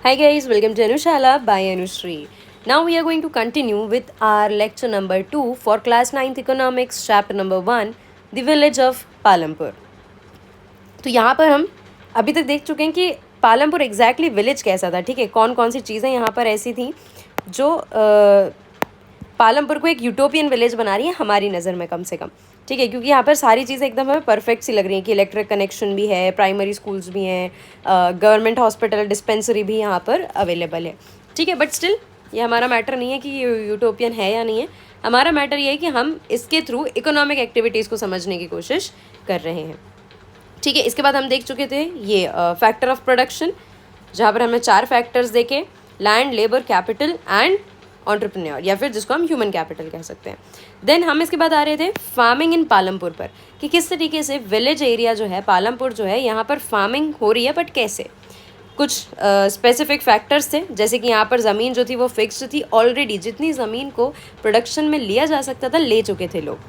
Hi guys, welcome to Anushala by Anushree. Now we are going to continue with our lecture number 2 for class 9th economics chapter number 1 the village of Palampur. तो यहाँ पर हम अभी तक देख चुके हैं कि पालमपुर एग्जैक्टली विलेज कैसा था. ठीक है, कौन कौन सी चीज़ें यहाँ पर ऐसी थी जो पालमपुर को एक यूटोपियन विलेज बना रही है हमारी नज़र में कम से कम. ठीक है, क्योंकि यहाँ पर सारी चीज़ें एकदम हमें परफेक्ट सी लग रही हैं कि इलेक्ट्रिक कनेक्शन भी है, प्राइमरी स्कूल्स भी हैं, गवर्नमेंट हॉस्पिटल डिस्पेंसरी भी यहाँ पर अवेलेबल है. ठीक है, बट स्टिल ये हमारा मैटर नहीं है कि ये यूटोपियन है या नहीं है. हमारा मैटर ये है कि हम इसके थ्रू इकोनॉमिक एक्टिविटीज़ को समझने की कोशिश कर रहे हैं. ठीक है, इसके बाद हम देख चुके थे ये फैक्टर ऑफ प्रोडक्शन, जहाँ पर हमने 4 फैक्टर्स देखे: land, labour, capital and entrepreneur, या फिर जिसको हम ह्यूमन कैपिटल कह सकते हैं. देन हम इसके बाद आ रहे थे फार्मिंग इन पालमपुर पर, कि किस तरीके से विलेज एरिया जो है पालमपुर जो है यहाँ पर फार्मिंग हो रही है, बट कैसे. कुछ स्पेसिफिक फैक्टर्स थे, जैसे कि यहाँ पर ज़मीन जो थी वो फिक्स्ड थी ऑलरेडी. जितनी ज़मीन को प्रोडक्शन में लिया जा सकता था ले चुके थे लोग,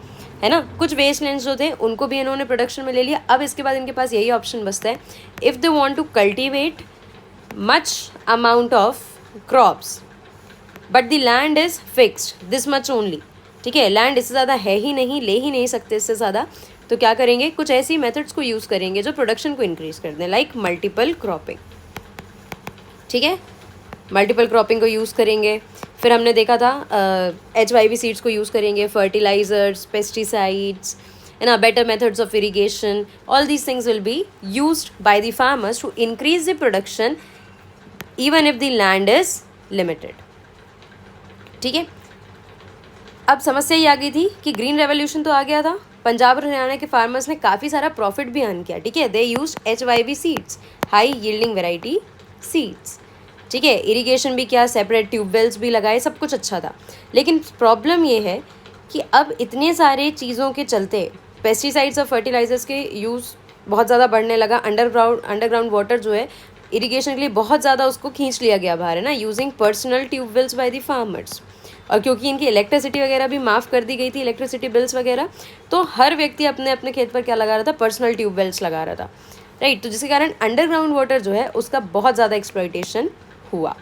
है ना. कुछ वेस्ट लैंड्स जो थे उनको भी इन्होंने प्रोडक्शन में ले लिया. अब इसके बाद इनके पास यही ऑप्शन बचता है, if they want to cultivate much amount of crops but the land is fixed this much only. ठीक है, लैंड इससे ज़्यादा है ही नहीं, ले ही नहीं सकते इससे ज़्यादा. तो क्या करेंगे, कुछ ऐसी मेथड्स को यूज़ करेंगे जो प्रोडक्शन को इंक्रीज़ कर दें, लाइक मल्टीपल क्रॉपिंग. ठीक है, मल्टीपल क्रॉपिंग को यूज़ करेंगे. फिर हमने देखा था HYV सीड्स को यूज़ करेंगे, फर्टिलाइजर्स, पेस्टिसाइड्स, है ना, better methods of irrigation. All these things will be used by the farmers to increase the production even if the land is limited. ठीक है, अब समस्या ये आ गई थी कि ग्रीन रेवोल्यूशन तो आ गया था, पंजाब और हरियाणा के फार्मर्स ने काफ़ी सारा प्रॉफिट भी अर्न किया. ठीक है, they used HYV seeds, high yielding variety seeds. ठीक है, इरिगेशन भी किया, सेपरेट ट्यूबवेल्स भी लगाए, सब कुछ अच्छा था. लेकिन प्रॉब्लम ये है कि अब इतने सारे चीज़ों के चलते पेस्टिसाइड्स और फर्टिलाइजर्स के यूज़ बहुत ज़्यादा बढ़ने लगा. अंडरग्राउंड वाटर जो है इरिगेशन के लिए बहुत ज़्यादा उसको खींच लिया गया बाहर, है ना, using personal tube wells bye the farmers. और क्योंकि इनकी इलेक्ट्रिसिटी वगैरह भी माफ़ कर दी गई थी, इलेक्ट्रिसिटी बिल्स वगैरह, तो हर व्यक्ति अपने अपने खेत पर क्या लगा रहा था, पर्सनल ट्यूबवेल्स लगा रहा था. राइट, तो जिसके कारण अंडरग्राउंड वाटर जो है उसका बहुत ज़्यादा एक्सप्लॉइटेशन हुआ.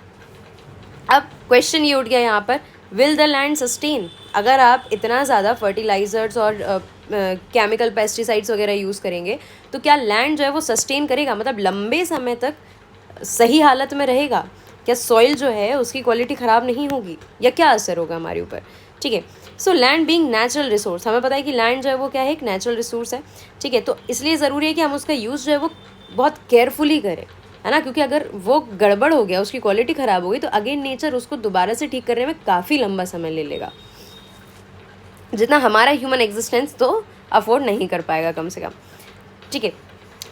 अब क्वेश्चन ये उठ गया यहाँ पर, विल द लैंड सस्टेन. अगर आप इतना ज़्यादा फर्टिलाइजर्स और केमिकल पेस्टिसाइड्स वगैरह यूज़ करेंगे तो क्या लैंड जो है वो सस्टेन करेगा, मतलब लंबे समय तक सही हालत में रहेगा. क्या सॉइल जो है उसकी क्वालिटी ख़राब नहीं होगी, या क्या असर होगा हमारे ऊपर. ठीक है, so land being natural resource, हमें पता है कि लैंड जो है वो क्या है, एक नेचुरल रिसोर्स है. ठीक है, तो इसलिए ज़रूरी है कि हम उसका यूज़ जो है वो बहुत केयरफुली करें, है ना, क्योंकि अगर वो गड़बड़ हो गया, उसकी क्वालिटी ख़राब हो गई, तो अगेन नेचर उसको दोबारा से ठीक करने में काफ़ी लंबा समय ले लेगा, जितना हमारा ह्यूमन एग्जिस्टेंस तो अफोर्ड नहीं कर पाएगा कम से कम. ठीक है,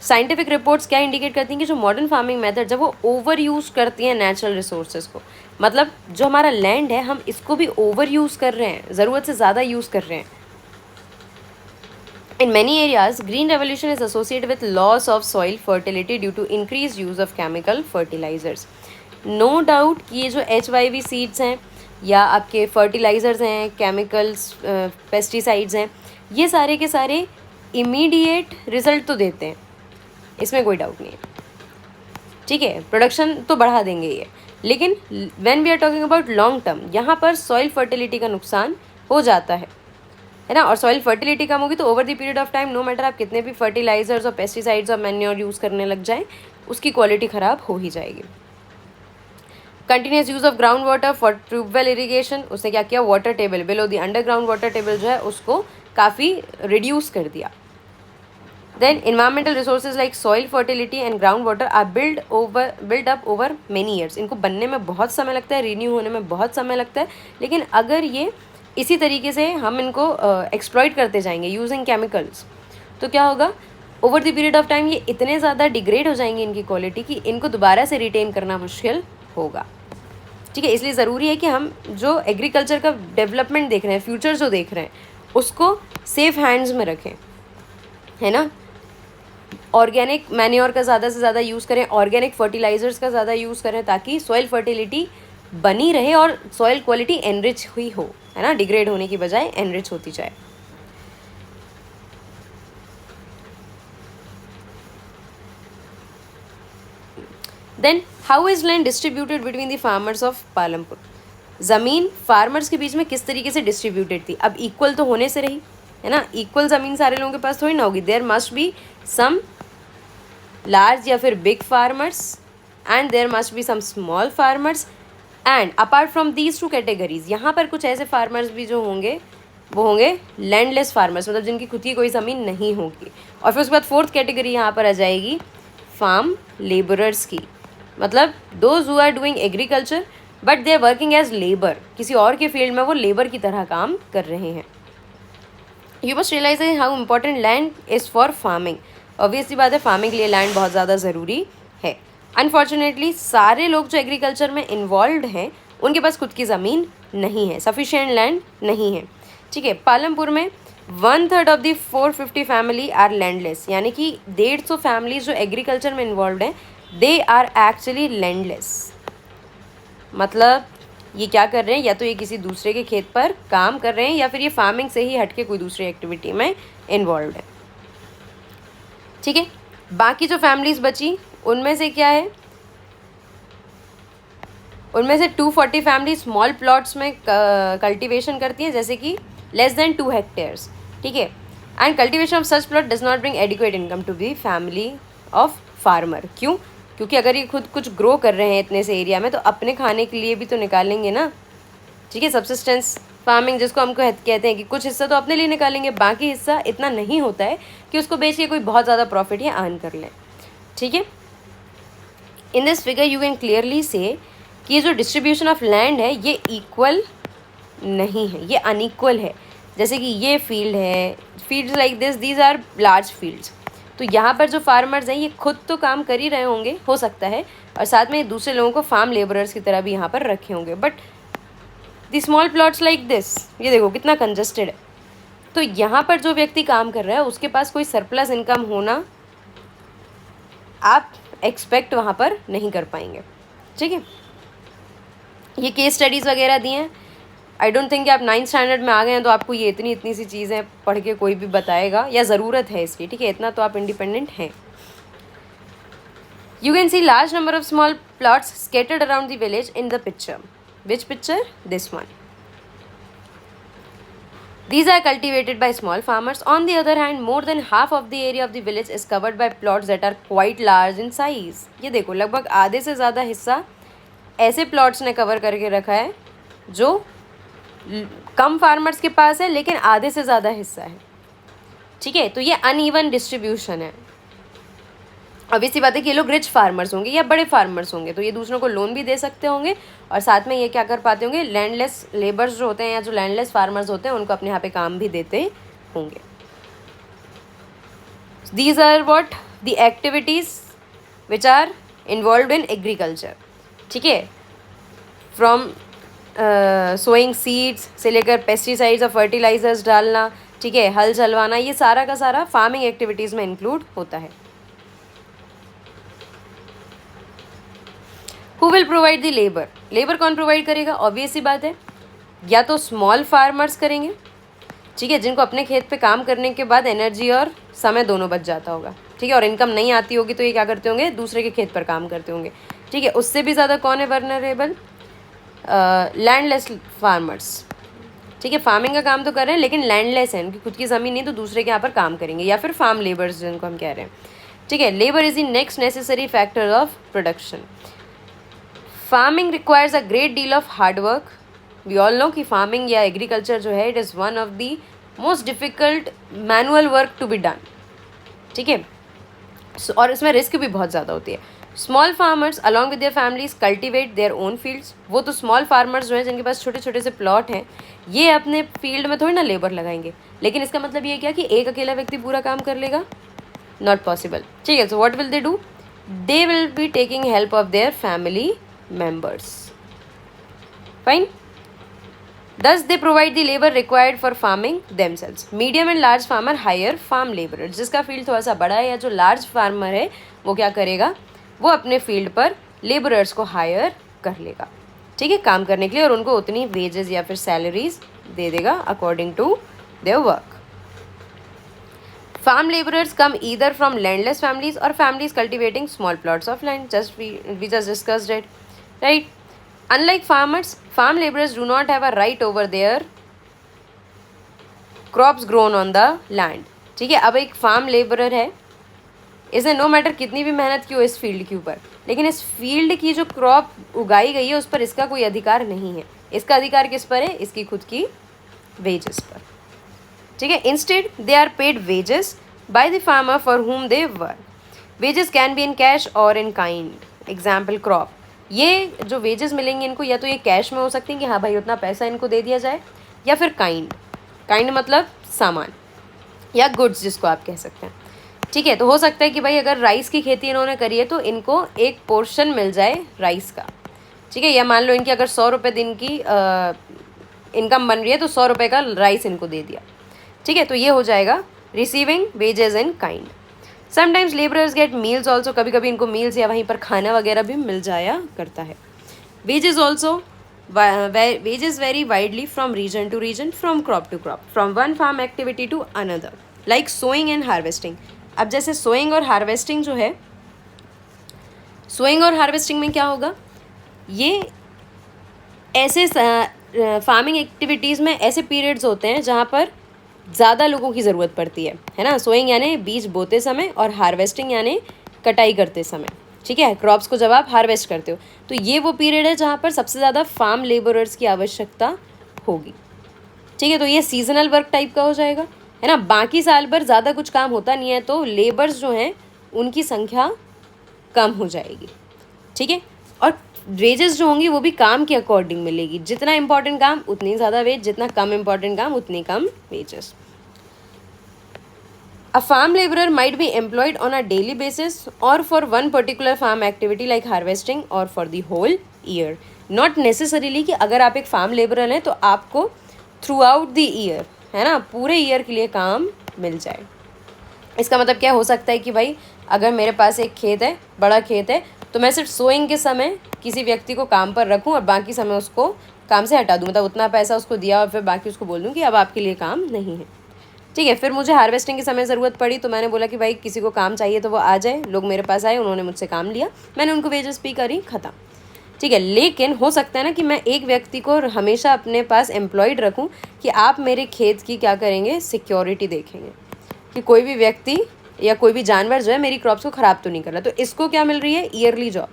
साइंटिफिक रिपोर्ट्स क्या इंडिकेट करती हैं कि जो मॉडर्न फार्मिंग मेथड जब वो ओवर यूज़ करती हैं नेचुरल रिसोर्सेज को, मतलब जो हमारा लैंड है हम इसको भी ओवर यूज़ कर रहे हैं, ज़रूरत से ज़्यादा यूज़ कर रहे हैं. In many areas, green revolution is associated with loss of soil fertility due to increased use of chemical fertilizers. No doubt कि ये जो HYV सीड्स हैं या आपके फर्टिलाइज़र्स हैं, केमिकल्स, पेस्टिसाइड्स हैं, ये सारे के सारे इमीडिएट रिजल्ट तो देते हैं, इसमें कोई डाउट नहीं है. ठीक है, प्रोडक्शन तो बढ़ा देंगे ये, लेकिन when we are talking about long term, यहाँ पर सॉइल फर्टिलिटी का नुकसान हो जाता है ना. और सॉइल फर्टिलिटी कम होगी तो over the period of time, no matter आप कितने भी फर्टिलाइजर्स और पेस्टिसाइड्स और मैन्योर यूज़ करने लग जाएं, उसकी क्वालिटी ख़राब हो ही जाएगी. Continuous use of ground water for tubewell irrigation, उसने क्या किया, water table below the underground water table जो है उसको काफ़ी रिड्यूस कर दिया. Then environmental resources like soil fertility and ground water are build up over many years. इनको बनने में बहुत समय लगता है, रिन्यू होने में बहुत समय लगता है, लेकिन अगर ये इसी तरीके से हम इनको एक्सप्लॉइट करते जाएंगे यूजिंग केमिकल्स, तो क्या होगा, over the period of time ये इतने ज़्यादा डिग्रेड हो जाएंगे इनकी क्वालिटी कि इनको दोबारा से रिटेन करना मुश्किल होगा. ठीक है, इसलिए ज़रूरी है कि हम जो एग्रीकल्चर का डेवलपमेंट देख रहे हैं, फ्यूचर जो देख रहे हैं, उसको सेफ हैंड्स में रखें, है ना. ऑर्गेनिक मैन्योर का ज़्यादा से ज़्यादा यूज़ करें, ऑर्गेनिक फर्टिलाइजर्स का ज़्यादा यूज़ करें, ताकि सॉइल फर्टिलिटी बनी रहे और सॉइल क्वालिटी एनरिच हुई हो, है ना, डिग्रेड होने की बजाय एनरिच होती जाए. Then how is land distributed between the farmers of Palampur, ज़मीन फार्मर्स के बीच में किस तरीके से डिस्ट्रीब्यूटेड थी। अब इक्वल तो होने से रही है ना, इक्वल ज़मीन सारे लोगों के पास थोड़ी ना होगी, there must be some large या फिर big farmers and there must be some small farmers and apart from these two categories, यहाँ पर कुछ ऐसे फार्मर्स भी जो होंगे वो होंगे लैंडलेस फार्मर्स, मतलब जिनकी खुद की कोई ज़मीन नहीं होगी। और फिर उसके बाद फोर्थ कैटेगरी यहाँ पर आ जाएगी फार्म लेबरर्स की, मतलब those who are doing agriculture but they are working as labour, किसी और के फील्ड में वो लेबर की तरह काम कर रहे हैं। You must realise how important land is for farming, obviously बात है फार्मिंग के लिए लैंड बहुत ज़्यादा ज़रूरी है। अनफॉर्चुनेटली सारे लोग जो एग्रीकल्चर में इन्वॉल्व हैं उनके पास खुद की ज़मीन नहीं है, सफिशिएंट लैंड नहीं है, ठीक है। पालमपुर में 1/3 of the 450 family are landless, यानी कि 150 फैमिलीज जो एग्रीकल्चर में इन्वॉल्व हैं दे आर एक्चुअली लैंडलेस, मतलब ये क्या कर रहे हैं, या तो ये किसी दूसरे के खेत पर काम कर रहे हैं या फिर ये फार्मिंग से ही हटके कोई दूसरी एक्टिविटी में इन्वॉल्व है, ठीक है। बाकी जो फैमिलीज बची उनमें से क्या है, उनमें से 240 फैमिली स्मॉल प्लॉट्स में कल्टीवेशन करती हैं, जैसे कि लेस देन 2 हेक्टेयर्स, ठीक है। And cultivation of such plot does not bring adequate income to the family of farmer, क्यों, क्योंकि अगर ये खुद कुछ ग्रो कर रहे हैं इतने से एरिया में तो अपने खाने के लिए भी तो निकालेंगे ना, ठीक है। सब्सिस्टेंस फार्मिंग जिसको हमको कहते हैं कि कुछ हिस्सा तो अपने लिए निकालेंगे, बाकी हिस्सा इतना नहीं होता है कि उसको बेच के कोई बहुत ज़्यादा प्रॉफिट या अर्न कर लें, ठीक है। In this figure you can clearly से कि ये जो डिस्ट्रीब्यूशन ऑफ लैंड है ये इक्वल नहीं है, ये अनइक्वल है। जैसे कि ये फील्ड है, fields like this, these are large fields, तो यहाँ पर जो फार्मर्स हैं ये खुद तो काम कर ही रहे होंगे हो सकता है, और साथ में दूसरे लोगों को फार्म लेबरर्स की तरह भी यहाँ पर रखे होंगे, but the small plots like this, ये देखो कितना कंजस्टेड है। तो यहाँ पर जो व्यक्ति काम कर रहा है उसके पास कोई सरप्लस इनकम होना आप एक्सपेक्ट वहाँ पर नहीं कर पाएंगे, ठीक है। ये केस स्टडीज़ वगैरह दी हैं, आई डोंट थिंक कि आप 9th स्टैंडर्ड में आ गए हैं तो आपको ये इतनी सी चीज़ें पढ़ के कोई भी बताएगा या ज़रूरत है इसकी, ठीक है, इतना तो आप इंडिपेंडेंट हैं। You can see large number of small plots scattered around the village in the picture, which picture, this one. These are cultivated by small farmers. On the other hand, more than half of the area of the village is covered by plots that are quite large in size. ये देखो लगभग आधे से ज़्यादा हिस्सा ऐसे plots ने cover करके रखा है जो कम फार्मर्स के पास है लेकिन आधे से ज़्यादा हिस्सा है, ठीक है। तो ये अनइवन डिस्ट्रीब्यूशन है। ऑब्वियसली बात है कि ये लोग रिच फार्मर्स होंगे या बड़े फार्मर्स होंगे तो ये दूसरों को लोन भी दे सकते होंगे और साथ में ये क्या कर पाते होंगे, लैंडलेस लेबर्स जो होते हैं या जो लैंडलेस फार्मर्स होते हैं उनको अपने यहाँ पे काम भी देते होंगे। These are what the activities which are involve in agriculture, ठीक है, फ्रॉम सोइंग सीड्स से लेकर पेस्टिसाइड्स और फर्टिलाइजर्स डालना, ठीक है, हल चलवाना, ये सारा का सारा फार्मिंग एक्टिविटीज़ में इंक्लूड होता है। Who will provide the labour, labour कौन प्रोवाइड करेगा, ऑब्वियस सी बात है या तो स्मॉल फार्मर्स करेंगे, ठीक है, जिनको अपने खेत पे काम करने के बाद एनर्जी और समय दोनों बच जाता होगा, ठीक है, और इनकम नहीं आती होगी तो ये क्या करते होंगे, दूसरे के खेत पर काम करते होंगे, ठीक है। उससे भी ज़्यादा कौन है वर्नरेबल, लैंडलेस फार्मर्स, ठीक है, फार्मिंग का काम तो कर रहे हैं लेकिन लैंडलेस है, उनकी खुद की ज़मीन नहीं तो दूसरे के यहाँ पर काम करेंगे, या फिर फार्म लेबर्स जिनको हम कह रहे हैं, ठीक है। Labour is the next necessary factor of production. Farming requires a great deal of hard work. We all know कि फार्मिंग या एग्रीकल्चर जो है it is one of the most difficult manual work to be done, ठीक है, और इसमें risk भी बहुत ज़्यादा होती है। Small farmers along with their families cultivate their own fields. वो तो स्मॉल फार्मर्स जो हैं जिनके पास छोटे छोटे से प्लॉट हैं ये अपने फील्ड में थोड़ी ना लेबर लगाएंगे, लेकिन इसका मतलब ये क्या कि एक अकेला व्यक्ति पूरा काम कर लेगा, नॉट पॉसिबल, ठीक है। So what will they do, they will be taking help of their family members, fine. Thus they provide the labor required for farming themselves. Medium and large farmer hire farm laborers. जिसका field थोड़ा सा बड़ा है या जो large farmer है वो क्या करेगा, वो अपने फील्ड पर लेबरर्स को हायर कर लेगा, ठीक है, काम करने के लिए, और उनको उतनी वेजेस या फिर सैलरीज दे देगा according to their work. Farm laborers come either from landless families or families cultivating small plots of land. We just discussed it, right? Unlike farmers, farm laborers do not have a right over their crops grown on the land. ठीक है, अब एक farm labourer है, इसे no matter कितनी भी मेहनत की हो इस फील्ड के ऊपर, लेकिन इस फील्ड की जो क्रॉप उगाई गई है उस पर इसका कोई अधिकार नहीं है. इसका अधिकार किस पर है? इसकी खुद की वेजेस पर. ठीक है, instead they are paid wages by the farmer for whom they work. Wages can be in cash or in kind. Example crop. ये जो वेजेस मिलेंगे इनको या तो ये कैश में हो सकते हैं कि हाँ भाई उतना पैसा इनको दे दिया जाए, या फिर काइंड. काइंड मतलब सामान या गुड्स जिसको आप कह सकते हैं. ठीक है, तो हो सकता है कि भाई अगर राइस की खेती इन्होंने करी है तो इनको एक पोर्शन मिल जाए राइस का. ठीक है, या मान लो इनकी अगर 100 रुपये दिन की इनकम बन रही है तो 100 रुपये का राइस इनको दे दिया. ठीक है, तो ये हो जाएगा receiving wages in kind. Sometimes labourers get meals also. कभी कभी इनको मील्स या वहीं पर खाना वगैरह भी मिल जाया करता है. Wages also. Wages vary widely from region to region, from crop to crop, from one farm activity to another, like sowing and harvesting. अब जैसे sowing और harvesting जो है, sowing और harvesting में क्या होगा, ये ऐसे फार्मिंग एक्टिविटीज़ में ऐसे पीरियड्स होते हैं जहाँ पर ज़्यादा लोगों की ज़रूरत पड़ती है ना. सोइंग यानी बीज बोते समय और हार्वेस्टिंग यानी कटाई करते समय. ठीक है, क्रॉप्स को जब आप हार्वेस्ट करते हो तो ये वो पीरियड है जहाँ पर सबसे ज़्यादा फार्म लेबरर्स की आवश्यकता होगी. ठीक है, तो ये सीजनल वर्क टाइप का हो जाएगा, है ना. बाकी साल भर ज़्यादा कुछ काम होता नहीं है तो लेबर्स जो हैं उनकी संख्या कम हो जाएगी. ठीक है, और वेजेस जो होंगी वो भी काम के अकॉर्डिंग मिलेगी. जितना इंपॉर्टेंट काम उतनी ज़्यादा वेज, जितना कम इंपॉर्टेंट काम उतनी कम wages. A farm laborer might be employed on a daily basis or for one particular farm activity like harvesting or for the whole year. Not necessarily कि अगर आप एक फार्म लेबरर हैं तो आपको थ्रू आउट द ईयर, है ना, पूरे ईयर के लिए काम मिल जाए. इसका मतलब क्या हो सकता है कि भाई अगर मेरे पास एक खेत है, बड़ा खेत है, तो मैं सिर्फ सोइंग के समय किसी व्यक्ति को काम पर रखूं और बाकी समय उसको काम से हटा दूं. मतलब उतना पैसा उसको दिया और फिर बाकी उसको बोल दूं कि अब आपके लिए काम नहीं है. ठीक है, फिर मुझे हार्वेस्टिंग के समय ज़रूरत पड़ी तो मैंने बोला कि भाई किसी को काम चाहिए तो वो आ जाए. लोग मेरे पास आए, उन्होंने मुझसे काम लिया, मैंने उनको वेजेस पे करी, ख़त्म. ठीक है, लेकिन हो सकता है ना कि मैं एक व्यक्ति को हमेशा अपने पास एम्प्लॉयड रखूं कि आप मेरे खेत की क्या करेंगे, सिक्योरिटी देखेंगे कि कोई भी व्यक्ति या कोई भी जानवर जो है मेरी क्रॉप्स को ख़राब तो नहीं कर रहा. तो इसको क्या मिल रही है? ईयरली जॉब,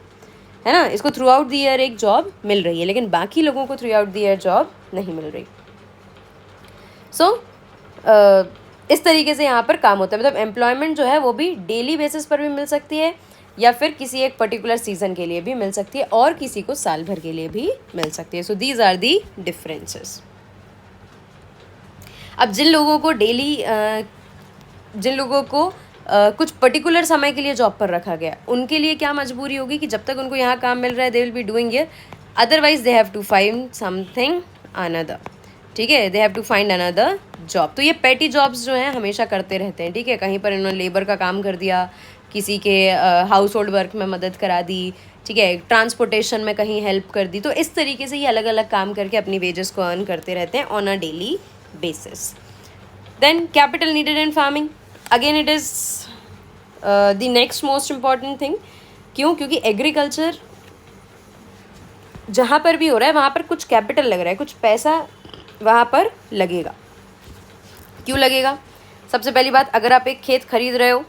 है ना. इसको थ्रू आउट द ईयर एक जॉब मिल रही है, लेकिन बाकी लोगों को through out the year job नहीं मिल रही. सो इस तरीके से यहाँ पर काम होता है. मतलब एम्प्लॉयमेंट जो है वो भी डेली बेसिस पर भी मिल सकती है या फिर किसी एक पर्टिकुलर सीजन के लिए भी मिल सकती है और किसी को साल भर के लिए भी मिल सकती है. So these are the differences. अब जिन लोगों को कुछ पर्टिकुलर समय के लिए जॉब पर रखा गया, उनके लिए क्या मजबूरी होगी कि जब तक उनको यहाँ काम मिल रहा है they will be doing here, otherwise they have to find something another. ठीक है, they have to find another job. तो ये पेटी जॉब्स जो हैं हमेशा करते रहते हैं. ठीक है, कहीं पर इन्होंने लेबर का काम कर दिया, किसी के हाउस होल्ड वर्क में मदद करा दी. ठीक है, ट्रांसपोर्टेशन में कहीं हेल्प कर दी. तो इस तरीके से ये अलग अलग काम करके अपनी वेजेस को अर्न करते रहते हैं on a daily basis. Then capital needed in farming. Again it is the next most important thing. क्यों? क्योंकि एग्रीकल्चर जहाँ पर भी हो रहा है वहाँ पर कुछ कैपिटल लग रहा है, कुछ पैसा वहाँ पर लगेगा. क्यों लगेगा? सबसे पहली बात, अगर आप एक खेत खरीद रहे हो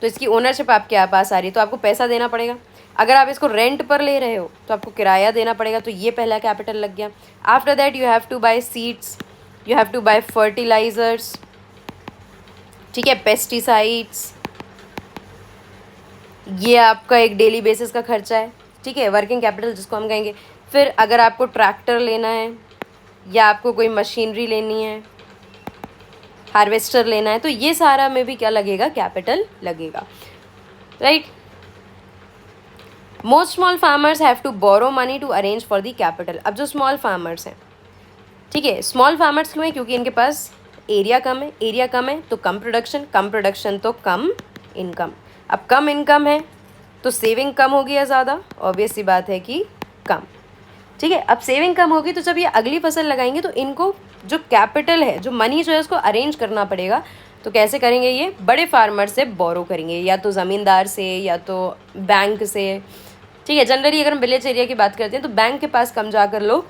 तो इसकी ओनरशिप आपके पास आ रही है तो आपको पैसा देना पड़ेगा. अगर आप इसको रेंट पर ले रहे हो तो आपको किराया देना पड़ेगा. तो ये पहला कैपिटल लग गया. After that you have to buy seeds, you have to buy fertilisers. ठीक है, पेस्टिसाइड्स, ये आपका एक डेली बेसिस का खर्चा है. ठीक है, वर्किंग कैपिटल जिसको हम कहेंगे. फिर अगर आपको ट्रैक्टर लेना है या आपको कोई मशीनरी लेनी है, हार्वेस्टर लेना है, तो ये सारा में भी क्या लगेगा? कैपिटल लगेगा. Right. Most small farmers have to borrow money to arrange for the capital. अब जो स्मॉल फार्मर्स हैं, ठीक है, स्मॉल फार्मर्स क्यों हैं? क्योंकि इनके पास एरिया कम है. एरिया कम है तो कम प्रोडक्शन तो कम इनकम. अब कम इनकम है तो सेविंग कम होगी या ज़्यादा? ऑब्वियस सी बात है कि कम. ठीक है, अब सेविंग कम होगी तो जब ये अगली फसल लगाएंगे तो इनको जो कैपिटल है, जो मनी जो है उसको अरेंज करना पड़ेगा. तो कैसे करेंगे? ये बड़े फार्मर से बोरो करेंगे, या तो ज़मींदार से या तो बैंक से, ठीक है। जनरली अगर हम विलेज एरिया की बात करते हैं तो बैंक के पास कम जाकर लोग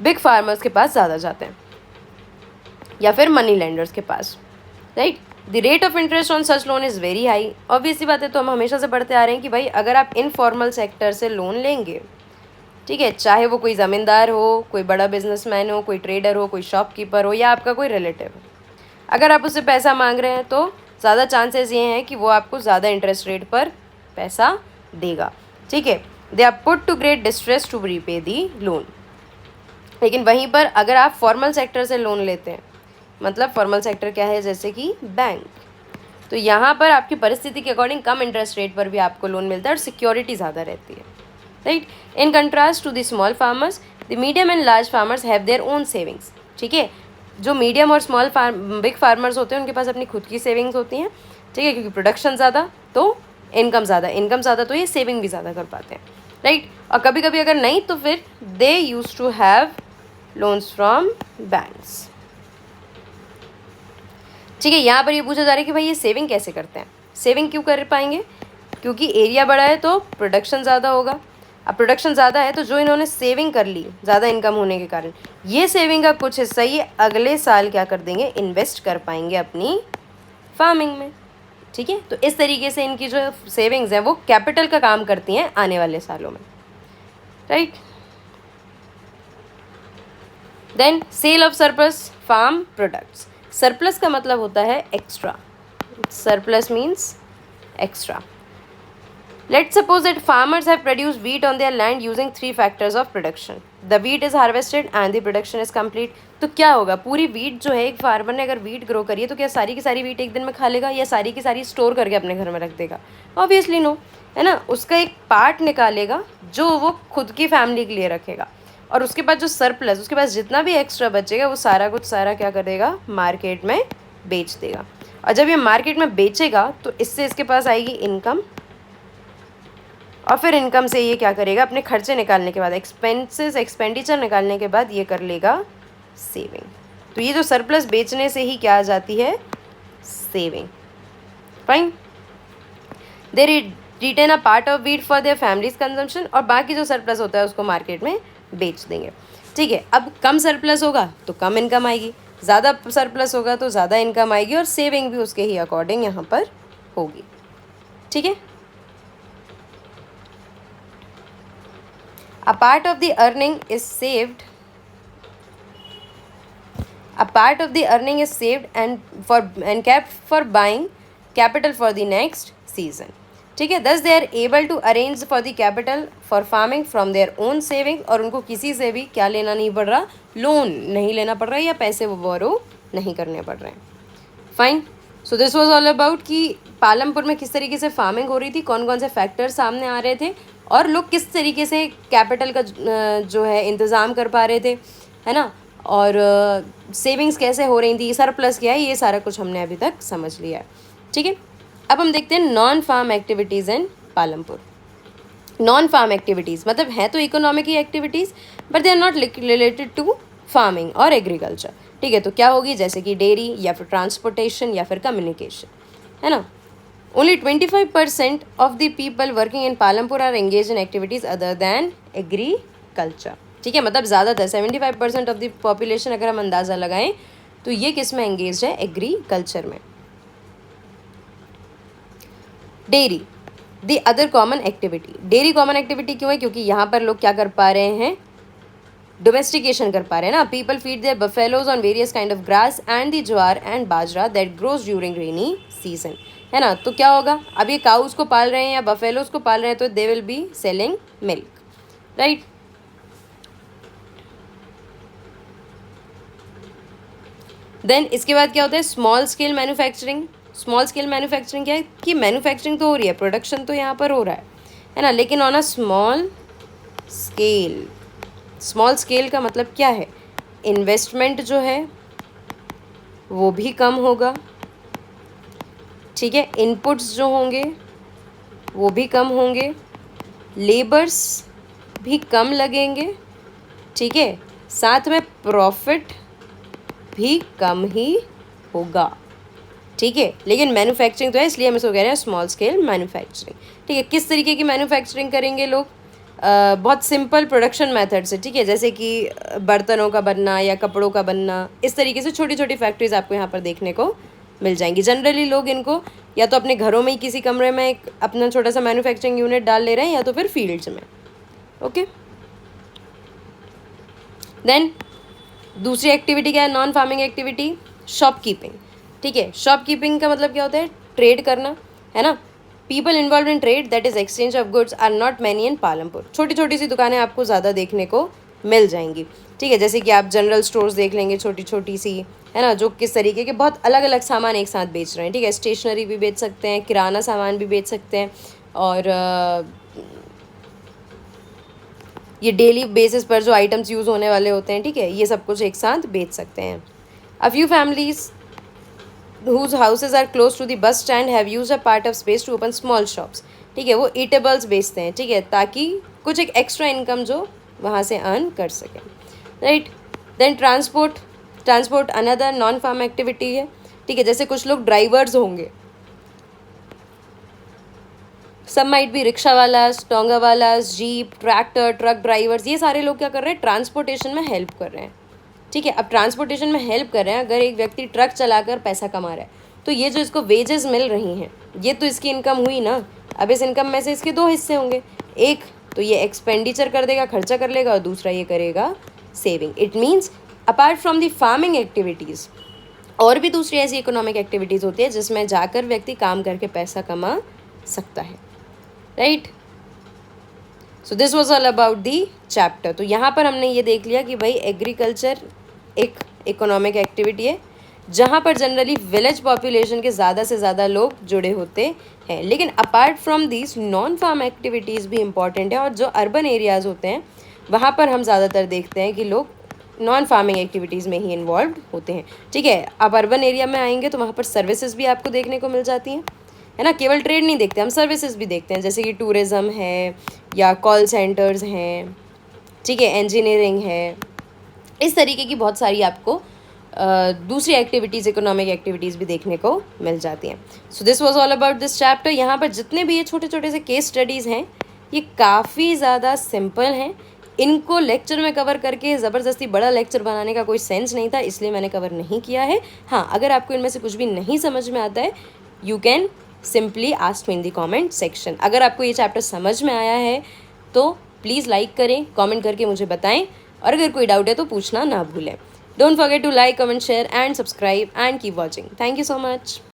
बिग फार्मर्स के पास ज़्यादा जाते हैं, या फिर मनी लेंडर्स के पास, right. The rate of interest on such loan is very high. Obviously बात है, तो हम हमेशा से पढ़ते आ रहे हैं कि भाई अगर आप इनफॉर्मल सेक्टर से लोन लेंगे, ठीक है, चाहे वो कोई ज़मींदार हो, कोई बड़ा बिजनेसमैन हो, कोई ट्रेडर हो, कोई शॉपकीपर हो, या आपका कोई रिलेटिव हो, अगर आप उससे पैसा मांग रहे हैं तो ज़्यादा चांसेस ये हैं कि वो आपको ज़्यादा इंटरेस्ट रेट पर पैसा देगा, ठीक है। They are put to great distress to repay the loan. लेकिन वहीं पर अगर आप फॉर्मल सेक्टर से लोन लेते हैं, मतलब फॉर्मल सेक्टर क्या है, जैसे कि बैंक, तो यहाँ पर आपकी परिस्थिति के अकॉर्डिंग कम इंटरेस्ट रेट पर भी आपको लोन मिलता है और सिक्योरिटी ज़्यादा रहती है, right. In contrast to the small farmers, the medium and large farmers have their own savings, ठीक है। जो मीडियम और स्मॉल बिग फार्मर्स होते हैं उनके पास अपनी खुद की सेविंग्स होती हैं, ठीक है, क्योंकि प्रोडक्शन ज़्यादा तो इनकम ज़्यादा तो ये सेविंग भी ज़्यादा कर पाते हैं, राइट। और कभी कभी अगर नहीं तो फिर they use to have loans from banks, ठीक है। यहाँ पर ये पूछा जा रहा है कि भाई ये सेविंग कैसे करते हैं? सेविंग क्यों कर पाएंगे? क्योंकि एरिया बड़ा है तो प्रोडक्शन ज़्यादा होगा। अब प्रोडक्शन ज़्यादा है तो जो इन्होंने सेविंग कर ली ज़्यादा इनकम होने के कारण, ये सेविंग का कुछ हिस्सा ये अगले साल क्या कर देंगे? इन्वेस्ट कर पाएंगे अपनी फार्मिंग में, ठीक है। तो इस तरीके से इनकी जो सेविंग्स हैं वो कैपिटल का काम करती हैं आने वाले सालों में, right. Then sale of surplus farm products. Surplus का मतलब होता है extra, surplus means extra. Let's suppose that farmers have produced wheat on their land using 3 factors of production. The wheat is harvested and the production is complete. तो क्या होगा? पूरी wheat जो है, एक फार्मर ने अगर wheat ग्रो करी है तो क्या सारी की सारी wheat एक दिन में खा लेगा, या सारी की सारी स्टोर करके अपने घर में रख देगा? ऑब्वियसली नो, है ना। उसका एक पार्ट निकालेगा जो वो खुद की फैमिली के लिए रखेगा, और उसके बाद जो सरप्लस, उसके पास जितना भी एक्स्ट्रा बचेगा वो सारा कुछ सारा क्या कर देगा? मार्केट में बेच देगा। और जब ये मार्केट में बेचेगा तो इससे इसके पास आएगी इनकम, और फिर इनकम से ये क्या करेगा? अपने खर्चे निकालने के बाद, एक्सपेंडिचर निकालने के बाद ये कर लेगा सेविंग। तो ये जो सरप्लस बेचने से ही क्या आ जाती है? Saving, fine. They retain a part of wheat for their families consumption, और बाकी जो सरप्लस होता है उसको मार्केट में बेच देंगे, ठीक है। अब कम सरप्लस होगा तो कम इनकम आएगी, ज़्यादा सरप्लस होगा तो ज़्यादा इनकम आएगी, और सेविंग भी उसके ही अकॉर्डिंग यहाँ पर होगी, ठीक है। A part of the earning is saved. A part of the earning is saved and kept for buying capital for the next season. ठीक है, thus they are able to arrange for the capital for farming from their own saving, और उनको किसी से भी क्या लेना नहीं पड़ रहा? लोन नहीं लेना पड़ रहा है, या पैसे वो बोरो नहीं करने पड़ रहे हैं, fine. So this was all about कि पालमपुर में किस तरीके से फार्मिंग हो रही थी, कौन कौन से फैक्टर्स सामने आ रहे थे, और लोग किस तरीके से कैपिटल का जो है इंतज़ाम कर पा रहे थे, है ना, और सेविंग्स कैसे हो रही थी, सरप्लस क्या है, ये सारा कुछ हमने अभी तक समझ लिया है, ठीक है। अब हम देखते हैं non farm activities in Palampur. Non farm activities मतलब है तो इकोनॉमिक ही activities, but they are not related to farming और एग्रीकल्चर, ठीक है। तो क्या होगी? जैसे कि डेयरी, या फिर ट्रांसपोर्टेशन, या फिर कम्युनिकेशन, है ना। Only 25% of the people working in Palampur are engaged in activities other than agriculture, ठीक है। मतलब ज़्यादातर 75% ऑफ द पॉपुलेशन अगर हम अंदाज़ा लगाएं तो ये किस में एंगेज है? एग्रीकल्चर में। Dairy the other common activity. Dairy common activity क्यों है? क्योंकि यहाँ पर लोग क्या कर पा रहे हैं? डोमेस्टिकेशन कर पा रहे हैं ना। People feed there buffaloes on various kind of grass and the jowar and bajra that grows during rainy season, है ना। तो क्या होगा? अब ये काउस को पाल रहे हैं या बफेलोज को पाल रहे हैं तो they will be selling milk, right. Then इसके बाद क्या होता है? Small scale manufacturing. Small scale manufacturing क्या है? कि मैन्युफैक्चरिंग तो हो रही है, प्रोडक्शन तो यहाँ पर हो रहा है ना, लेकिन on a small scale. Small scale का मतलब क्या है? इन्वेस्टमेंट जो है वो भी कम होगा, ठीक है। इनपुट्स जो होंगे वो भी कम होंगे, लेबर्स भी कम लगेंगे, ठीक है। साथ में प्रॉफिट भी कम ही होगा, ठीक है। लेकिन मैन्युफैक्चरिंग तो है, इसलिए हम इसको कह रहे हैं स्मॉल स्केल मैन्युफैक्चरिंग, ठीक है। किस तरीके की मैन्युफैक्चरिंग करेंगे लोग? बहुत सिंपल प्रोडक्शन मेथड से, ठीक है, जैसे कि बर्तनों का बनना या कपड़ों का बनना, इस तरीके से छोटी छोटी फैक्ट्रीज आपको यहाँ पर देखने को मिल जाएंगी। जनरली लोग इनको या तो अपने घरों में ही किसी कमरे में एक अपना छोटा सा मैन्युफैक्चरिंग यूनिट डाल ले रहे हैं, या तो फिर फील्ड्स में। ओके, देन दूसरी एक्टिविटी क्या है? नॉन फार्मिंग एक्टिविटी, शॉपकीपिंग, ठीक है। शॉपकीपिंग का मतलब क्या होता है? ट्रेड करना, है ना। People involve in trade that is exchange of goods are not many in Palampur. छोटी छोटी सी दुकानें आपको ज़्यादा देखने को मिल जाएंगी, ठीक है। जैसे कि आप जनरल स्टोर्स देख लेंगे, छोटी छोटी सी, है ना, जो किस तरीके के बहुत अलग अलग सामान एक साथ बेच रहे हैं, ठीक है। स्टेशनरी भी बेच सकते हैं, किराना सामान भी बेच सकते हैं, और ये डेली बेसिस पर जो आइटम्स यूज़ होने वाले होते हैं, ठीक है, ये सब कुछ एक साथ बेच सकते हैं। A few families whose houses are close to the bus stand have used a part of space to open small shops, ठीक है। वो ईटेबल्स बेचते हैं, ठीक है, ताकि कुछ एक एक्स्ट्रा इनकम जो वहाँ से अर्न कर सकें, right. Then transport another non farm activity है, ठीक है। जैसे कुछ लोग ड्राइवर्स होंगे, सब माइट भी रिक्शा वाला, टोंगा वाला, जीप, ट्रैक्टर, ट्रक ड्राइवर्स, ये सारे लोग क्या कर रहे हैं? ट्रांसपोर्टेशन में हेल्प कर रहे हैं, ठीक है। अब ट्रांसपोर्टेशन में हेल्प कर रहे हैं, अगर एक व्यक्ति ट्रक चलाकर पैसा कमा रहा है, तो ये जो इसको वेजेस मिल रही हैं, ये तो इसकी इनकम हुई ना। अब इस इनकम में से इसके दो हिस्से होंगे, एक तो ये एक्सपेंडिचर कर देगा, खर्चा कर लेगा, और दूसरा ये करेगा saving. It means apart from the farming activities और भी दूसरी ऐसी इकोनॉमिक एक्टिविटीज़ होती है जिसमें जाकर व्यक्ति काम करके पैसा कमा सकता है, right. So this was all about the chapter. तो यहाँ पर हमने ये देख लिया कि भाई एग्रीकल्चर एक इकोनॉमिक एक्टिविटी है जहाँ पर जनरली विलेज पॉपुलेशन के ज़्यादा से ज़्यादा लोग जुड़े होते हैं, लेकिन apart from this non farm activities भी इम्पॉर्टेंट है। और जो अर्बन एरियाज़ होते हैं वहाँ पर हम ज़्यादातर देखते हैं कि लोग नॉन फार्मिंग एक्टिविटीज़ में ही इन्वॉल्व होते हैं, ठीक है। आप अर्बन एरिया में आएंगे तो वहाँ पर सर्विसेज भी आपको देखने को मिल जाती हैं, है ना। केवल ट्रेड नहीं देखते हम, सर्विसेज भी देखते हैं, जैसे कि टूरिज़्म है या कॉल सेंटर्स हैं, ठीक है, इंजीनियरिंग है, इस तरीके की बहुत सारी आपको दूसरी एक्टिविटीज़, इकोनॉमिक एक्टिविटीज़ भी देखने को मिल जाती हैं। So this was all about this chapter. यहाँ पर जितने भी ये छोटे छोटे से केस स्टडीज़ हैं, ये काफ़ी ज़्यादा सिंपल हैं। इनको लेक्चर में कवर करके ज़बरदस्ती बड़ा लेक्चर बनाने का कोई सेंस नहीं था, इसलिए मैंने कवर नहीं किया है। हाँ, अगर आपको इनमें से कुछ भी नहीं समझ में आता है, you can simply ask me in the comment section. अगर आपको ये चैप्टर समझ में आया है तो प्लीज़ लाइक करें, कमेंट करके मुझे बताएं, और अगर कोई डाउट है तो पूछना ना भूलें। Don't forget to like, comment, share and subscribe and keep watching. Thank you so much.